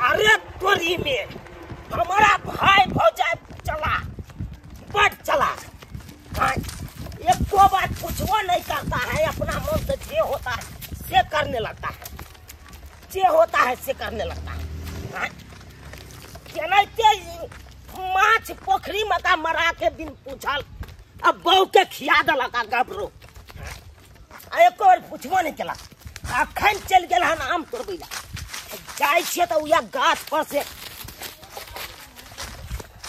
अरे तोरी में हमारा भाई भौजाई चला बड़ चला, एक को बात पूछवा नहीं करता है, अपना मन से जे होता है से करने लगता है, जे होता है से करने लगता है। चलते माछ पोखरी में का मरा के दिन पूछल, अब बहू के खिया दल का गबरो, एक बार पूछबो नहीं चला। अखन चल गल हन आम तोड़बे ला, जाय छे तो या गाछ पर से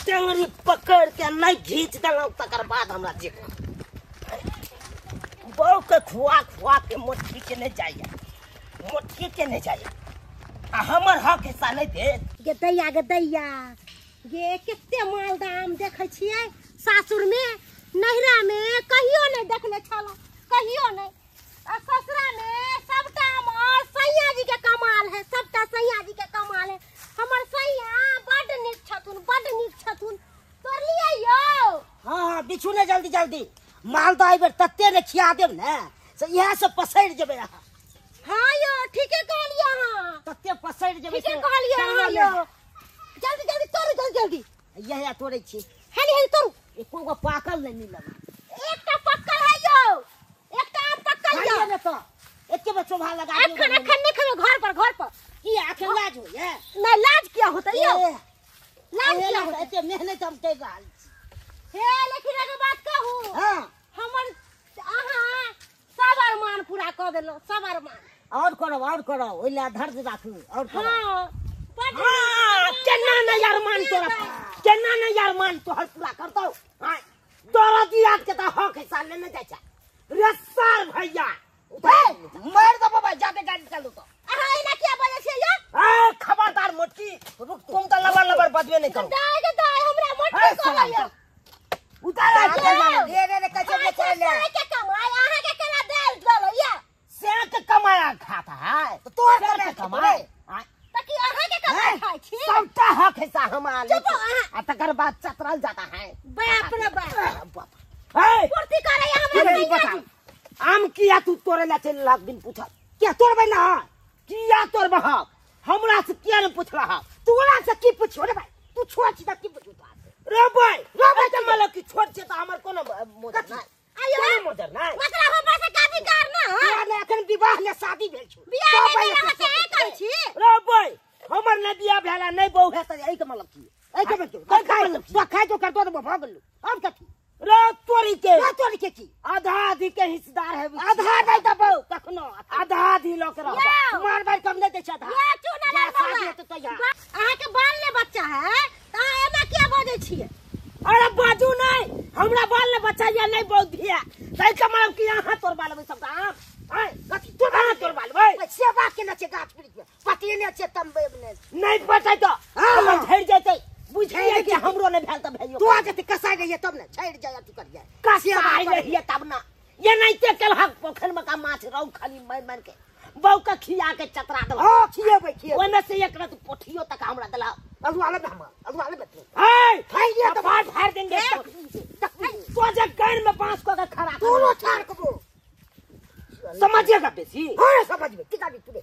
टेंगरी पकड़ के नहीं घींच देलौ, तकर बाद हमरा जे बहू के खुआ खुआ के मोटकी के नहीं जाइए, मोटकी के नहीं जाइए, हमर हक हिस्सा नहीं दे। गदैया गदैया गे केते मालदाम देखे छियै सासुर में, नहिरा में कहियो नहीं देखले छलो, कहियो नहीं। आ ससुरा में सबटा हमर सैया जी के कमाल है, सबटा सैया जी के कमाल है। हमर सैया बड नीक छथुन, बड नीक छथुन। तोर लिए यो हां बिछु ने जल्दी जल्दी मालदा आइबर तत्ते ने खिया देब ने से यह से पसैर जेबे। हां यो ठीके कहलियो, हां तत्ते पसैर जेबे, ठीके कहलियो हां यो। जल्दी जल्दी तोड़, जल्दी जल्दी यह तोड़े छी। हेली हेली तोड़, एको गो पाकल नहीं मिलल, एकटा पक्कल है यो, एकटा पक्कल यो ने तो एके में शोभा लगा दियो। अखन अखन नहीं खेबे घर पर की आखिर लाज हो ये नहीं, लाज क्या होता यो, लाज क्या होता? एते मेहनत हम कर रहल छी। हे लेकिन एगो बात कहू, हां हमर अहाँ सब अरमान पूरा कर देलो, सब अरमान। और करो ओइला धर्ज राखू और करो। हां हां केना न यार मान तोरा, केना न यार मान तो हर पूरा कर दो। हां तोरा दिया के तो हक हिस्सा लेने जाय छ रे सर भैया, मार दो बाबा, जाके गाड़ी चलो तो। अहाँ इना क्या बोले छे यो? ए खबरदार मोटकी, रुक तुम तो लबर बजबे नहीं करो। दाय हमरा मोटकी कहलियो, उतार रे कैसे बेचे ले के कमाई अहाँ के केना देल दलो या से के कमाया खाता है तो तोर के कमाए ताकि अहाँ के कमाई खाई छी। सबका हक हिस्सा हमारा ले, चुप अहाँ। तकर बाद चतरल जाता है। बाप रे बाप, ए पूर्ति करे हमरा बता, आम किया तू तोरे ला चल लाख दिन पूछा क्या तोरबे ना, किया तोर बहा हमरा से क्या न पूछ रहा, तोरा से की पूछो रे भाई, तू छोड़ छी त की पूछू रे भाई के मतलब की छोड़ छी त हमर कोनो मोदर ना आयो कोनो मोदर ना, मतलब हमरा से का अधिकार ना तोरा ने एखन विवाह ने शादी भेल छु, बियाह नहीं हमरा से ए कर छी रे भाई हमर ने बियाह भेला नहीं बहू है त एई के मतलब की, एई के मतलब खाय तो खाय तो कर दो भ गेलु। अब कथी रे तोरी के की आधा आधी के हिस्सेदार है, आधा नहीं दबो कखनो, आधा आधी लोक रह तुम्हार भाई कम नहीं दे छ था ये चुना ले बाबा तो तैयार। अहाँ के बाल ले बच्चा है त अहाँ एना क्या बोले छिए? अरे बाजू नहीं, हमरा बाल ने बच्चा या नहीं बहुत धिया तै के मतलब कि यहां तोर बाल में सब काम है, कथी तोर बाल तोर बाल भाई सेवा के न छे गाछ वृक्ष में पति ने छे तंबे में नहीं पटै तो हम झड़ जते, बुझिए कि हमरो ने भेल त भइयो तो आके कसा गइए तब ने झड़ जाय अथी करिए कसिया आई रहिए तब ना, ये नहीं ते कल हक पोखर में का माछ रौ खाली मार के बहू का खिया के चतरा दल। हां खिएबै ओइ में से एक रत पोठियो तक हमरा दला अगुआले में हम अगुआले में ए खाई लिया तो फाड़ फाड़ देंगे तो जे कान में बांस को के खड़ा दोनों चार को समझिएगा बेसी। हां समझबे टिका भी तू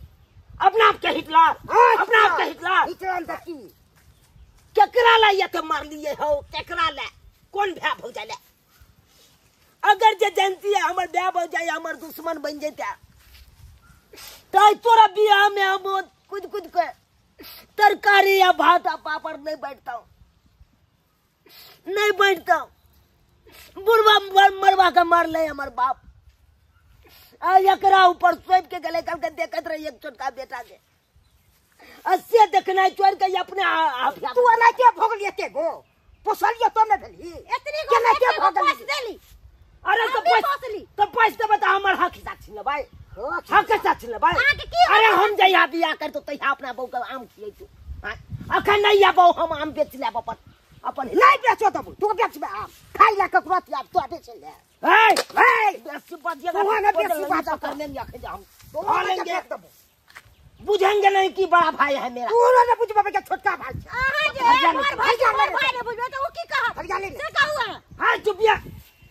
अपना आप के हिटलर, अपना आप के हिटलर देखी केकरा ला ये के मार लिए हो, केकरा ला कौन भै भौजाई ला, अगर जे जानती है हमर भै भौजाई हमर दुश्मन बन जैता तो तोरा बियाह में हम कुछ के तरकारी या भात या पापड़ नहीं बैठता, नहीं बैठता, बुढ़वा मरवा के मार ले हमर बाप, एकरा ऊपर सोप के गले करके देखत रही एक छोटका बेटा के अस्से देखना चोर के अपने आप तू ना के भोग लिए के गो पोसलियो तो न भेली इतनी गो ना के भोग देली। अरे तो पैस तो बता हमर हक हिस्सा छिन भाई, हक हिस्सा छिन भाई। अरे हम जइया बियाह कर तो तइहा अपना बहू के आम खियै तू, अखन नहीं आबो हम आम बेच लेब अपन नहीं बेचो तब तू बेचबे आम खाई ला ककरो याद तो बेच ले। ए बेसी बजिएगा तू ना बेसी बात करने में आखे हम तो लेंगे तब बुझेंगे नहीं कि बड़ा भाई है मेरा, तू ना बुझ बाबा के छोटका भाई अहाँ जे हमर भाई ने बुझबे तो वो की कहा हरियाली से कहू है। हां चुपिया,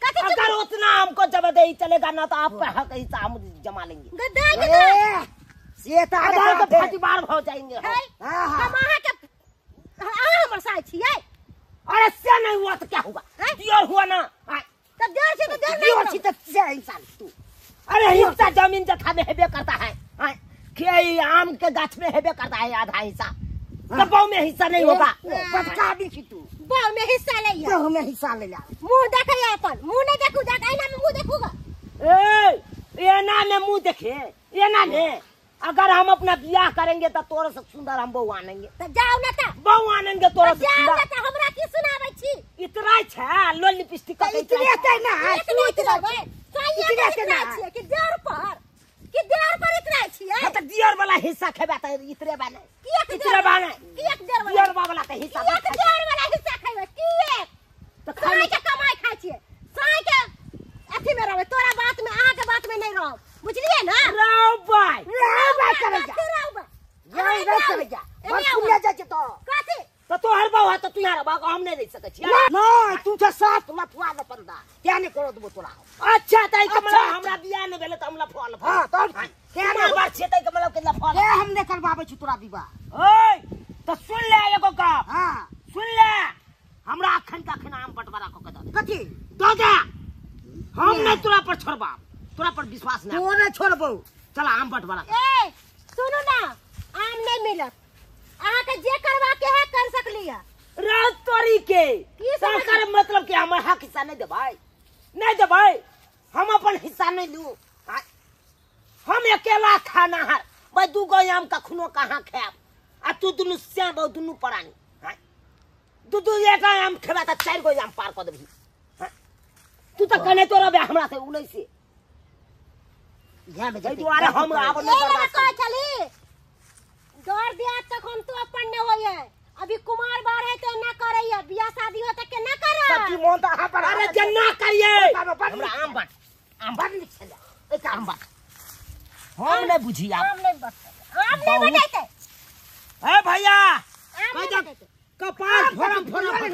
अगर उतना हमको जब दे चलेगा ना तो आप हक हिस्सा हम जमा लेंगे, गद्दाई के से तो आगे तो फटी बार हो जाएंगे। हम हुआ तो क्या होगा? दियर हुआ ना। तो देर से तो देर दियर नहीं छी तो से इंसान तू। अरे हिस्सा जमीन जथा में हेबे करता है। के आम के गाछ में हेबे करता है आधा हिस्सा। कपाव में हिस्सा नहीं होगा। बचका दी छी तू। बहु में हिस्सा ले लिया। बहु में हिस्सा ले जा। मुंह देखे अपन। मुंह नहीं देखू जा आईना में मुंह देखूगा। ये ना में मुंह देखे। ये ना में अगर हम अपना ब्याह करेंगे तो तोरे से सुंदर हम बहू आनेंगे। तो जाओ ना ता। बहू आनेंगे तोरे से जाओ ना सुंदर। ता हमरा की सुनाबै छी। इतना छे लो लिपस्टिक का इतने ते ना इतने इतना भाई। इतने ते ना कि देर पर इतना छिए। तो दियर वाला हिस्सा खेबा त इतरे बाने। किएक इतरे बाने। किएक देर दियर वाला त हिस्सा। किएक देर वाला हिस्सा खाइबे किएक? तो साई के कमाई खाइ छिए। साई के अथी में रहबे तोरा बात में अहाँ के बात में नहीं रह। बुझलिए ना? राव भाई करे जा। यही रे करे जा। बस सुन जा के तो। काथे? तो तोहर बहू है तो तुहार बहू हम नहीं रह सकै छी। नहीं तू तो साथ लफुआ न पंदा। क्या नहीं करो दबो तोरा। अच्छा तई कमला हमरा बियाह ने भेले त हम लफुआ लफुआ। हां तो क्या ना बात छे तई कमला के लफुआ। ए हम नहीं करबाबै छी तोरा विवाह। ओए तो सुन ले एगो का। हां सुन ले हमरा अखन का अखन आम बंटवारा क के दे। कथि दो दे। हम नहीं तोरा पर छोड़बा। तोरा पर विश्वास नहीं। तू नहीं छोड़बो। चला आम बंटवारा। ए सुनो ना आम नहीं मिलत। अहाँ के जे करवा के है कर सकलिया। रात तोरी के सरकार मतलब कि हमर हक हिस्सा नहीं देबै। नहीं देबै। हम अपन हिस्सा नहीं लू। हम अकेला खाना है। भाई दू गो आम का खुनो कहां खाब। आ तू दुनु श्याम बहु दुनु परानी। दू एक आम खेबा त 4 गो आम पार क देबही। तू त कने तोरा बे हमरा से उनै से। यहां में जई दुआरे हम आब नहीं बर्दाश्त कह चली। डर दिया तक हम तो अपन न होइए। अभी कुमार बार है तो ना करैया। बियाह शादी हो त के ना करा। सच्ची मोन त हां पर। अरे जन्ना करिए। हमरा आम बट। आम बट लिख जा। एक आम बट। हम नहीं बुझी आम नहीं बट। आम नहीं बटाइते। ए भैया आम नहीं बटाइते। कपाल फोरम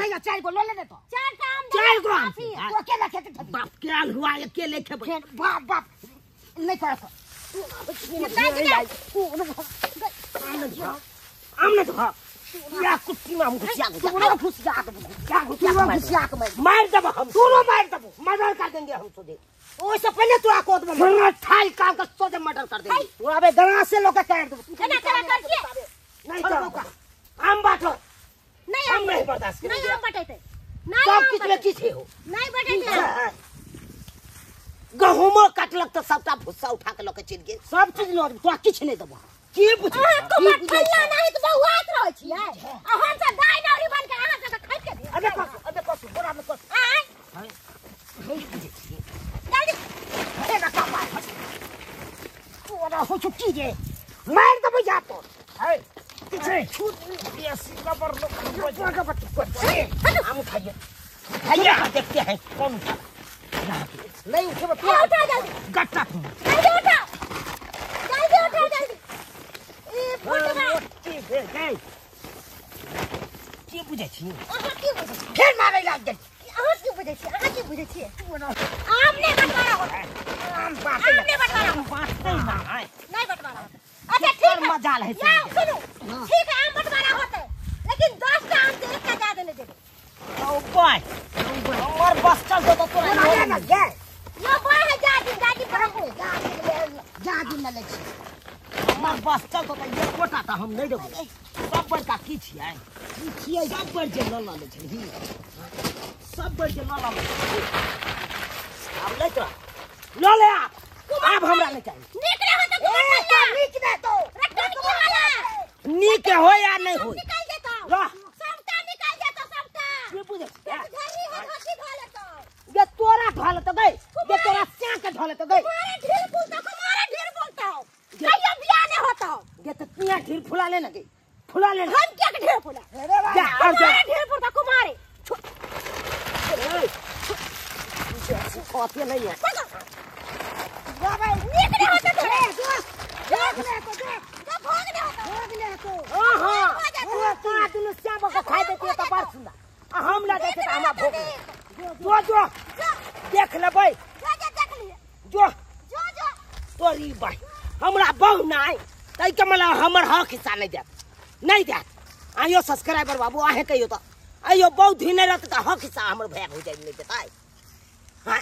भैया 4 गो ले ले तो। 4 का आम 4 गो आम। तू अकेला खेते थे। बाप केल हुआ अकेले खेबे। बाप बाप नहीं करत। आमने तो या कुत्ती में हम घुसिया मार दब हम दोनों मार दब मर्डर कर देंगे हम तो दे। ओसे पहले तू आकोत में ठाई काल का सोचे मर्डर कर देंगे। तू अबे गणा से लोग काट दे। गणा कर नहीं तो आम बाटो। नहीं हम नहीं बर्दाश्त करेंगे। नहीं आम बटाइते। सब किस में किस हो। नहीं बटाइते। गहुमो काटलक तो सबटा भुस्सा उठा के लोके चल गेल। सब चीज लो तो किछ नहीं देबो। की पूछ। तुम ठल्ला नहीं तो बहुआत रहै छियै। हम से दाई नौरी बन के अहाँ से खाइ के दे। अबे कस बोरा में कस। आय नहीं बुझे छी। जल्दी हे ना काम है। ओरा हो छुट्टी जे मार दबो जा तो। है किछे छूट ये सीधा पर लोग का बट। हम खाइए। खाइए देखते हैं कौन उठा। नहीं उठे बता। उठा जल्दी। गट्टा जल्दी उठा। जल्दी उठा जल्दी। ए फुटबा। की बुझे छी। अहाँ की बुझै छी? फेर मारै लाग गेल। अहाँ की बुझै छी? अहाँ की बुझै छी? आम नहीं बंटवारा होता। आम बाटे आम नहीं बंटवारा होता। बाटे ना है। नहीं बंटवारा होता। अच्छा ठीक है। मजाल है। या सुनो। ठीक है आम बंटवारा होता है। लेकिन 10 का आम से एक का ज्यादा नहीं देबे। ओ बॉय हमर बस चल तो तोरा नहीं ना गे। यो बॉय है गाड़ी पर हमको। जा दिन न ले छी। हमर बस चल तो ये कोटा त हम नहीं देबो। सब बड़का की छियै। की छियै सब बड़ जे ल ले छी। सब बड़ जे ल ले। अब ले तो लो ले आप हमरा नहीं चाहिए। निकले हो तो कुमार नीक दे तो रटन की वाला नीक हो या नहीं हो। निकाल देता। ला सबका निकाल देता सबका। ये बुझे घरी है घसी ढोले तो। ये तोरा ढोले तो गई। ये तोरा क्या के ढोले तो गई। तुम्हारे ढेर बोलता हो। कहियो बियाह नहीं होता। ये तो तिया ढीर फुला लेना गई। फुला लेना। हम क्या के ढेर फुला। जा और जा। तुम्हारे ढेर फुलता कुमारे। कॉफी नहीं है। निकले हो तो भागने हो तो। हां तोरा दुनु श्याम को खाई देते तो बड़ सुंदर। हम ला देते तो हमरा भोग। जो देख लेबै। देख लिए। जो जो तोरी भाई हमरा बहु नहीं तई के मतलब हमर हक हिस्सा नहीं दे। नहीं दे। आयो सब्सक्राइबर बाबू आहे कहियो तो अयो बहुत ही नहीं रहते तो हक हिस्सा हमर भाग हो जाए नहीं देता। हाँ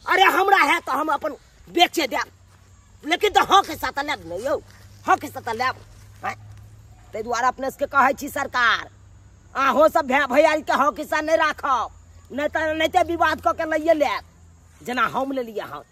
अरे हमरा है तो हम अपन बेचे देब, लेकिन तो हक हिस्सा तो लेब नहीं यौ, हक हिस्सा तो लेब। ताहि दुआरे अपने सबके कहै छी सरकार, अहों सब भाय भैयारी के हक हिस्सा नहीं राखब, नहीं तो विवाद कऽ के लइए लेब जेना हम लेलिए हँ।